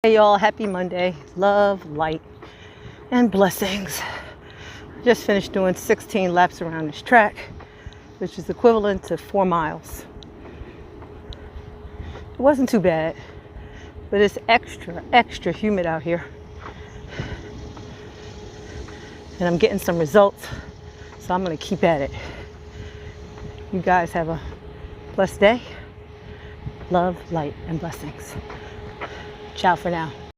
Hey y'all, happy Monday. Love, light, and blessings. Just finished doing 16 laps around this track, which is equivalent to 4 miles. It wasn't too bad, but it's extra humid out here. And I'm getting some results, so I'm gonna keep at it. You guys have a blessed day. Love, light, and blessings. Ciao for now.